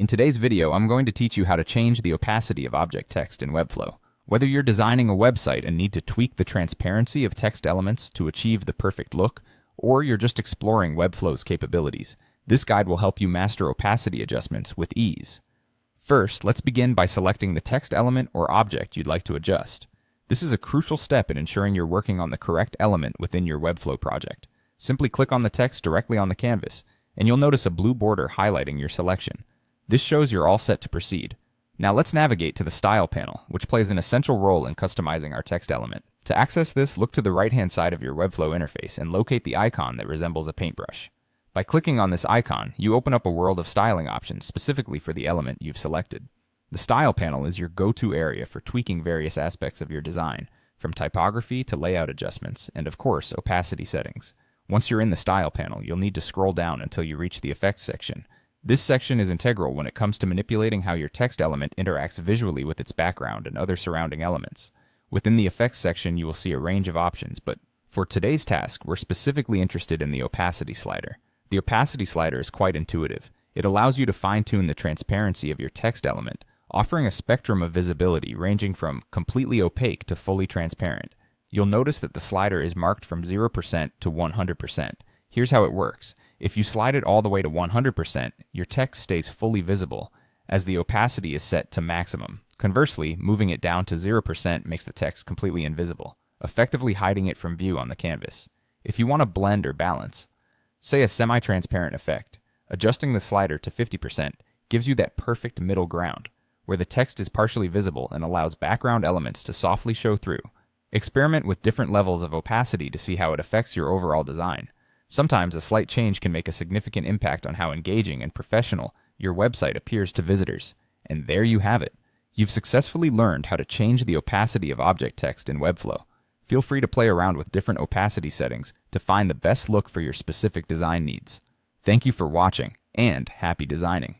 In today's video, I'm going to teach you how to change the opacity of object text in Webflow. Whether you're designing a website and need to tweak the transparency of text elements to achieve the perfect look, or you're just exploring Webflow's capabilities, this guide will help you master opacity adjustments with ease. First, let's begin by selecting the text element or object you'd like to adjust. This is a crucial step in ensuring you're working on the correct element within your Webflow project. Simply click on the text directly on the canvas, and you'll notice a blue border highlighting your selection. This shows you're all set to proceed. Now let's navigate to the Style panel, which plays an essential role in customizing our text element. To access this, look to the right-hand side of your Webflow interface and locate the icon that resembles a paintbrush. By clicking on this icon, you open up a world of styling options specifically for the element you've selected. The Style panel is your go-to area for tweaking various aspects of your design, from typography to layout adjustments, and of course, opacity settings. Once you're in the Style panel, you'll need to scroll down until you reach the Effects section. This section is integral when it comes to manipulating how your text element interacts visually with its background and other surrounding elements. Within the Effects section, you will see a range of options, but for today's task, we're specifically interested in the opacity slider. The opacity slider is quite intuitive. It allows you to fine-tune the transparency of your text element, offering a spectrum of visibility ranging from completely opaque to fully transparent. You'll notice that the slider is marked from 0% to 100%. Here's how it works. If you slide it all the way to 100%, your text stays fully visible, as the opacity is set to maximum. Conversely, moving it down to 0% makes the text completely invisible, effectively hiding it from view on the canvas. If you want to blend or balance, say a semi-transparent effect, adjusting the slider to 50% gives you that perfect middle ground, where the text is partially visible and allows background elements to softly show through. Experiment with different levels of opacity to see how it affects your overall design. Sometimes a slight change can make a significant impact on how engaging and professional your website appears to visitors. And there you have it. You've successfully learned how to change the opacity of object text in Webflow. Feel free to play around with different opacity settings to find the best look for your specific design needs. Thank you for watching, and happy designing.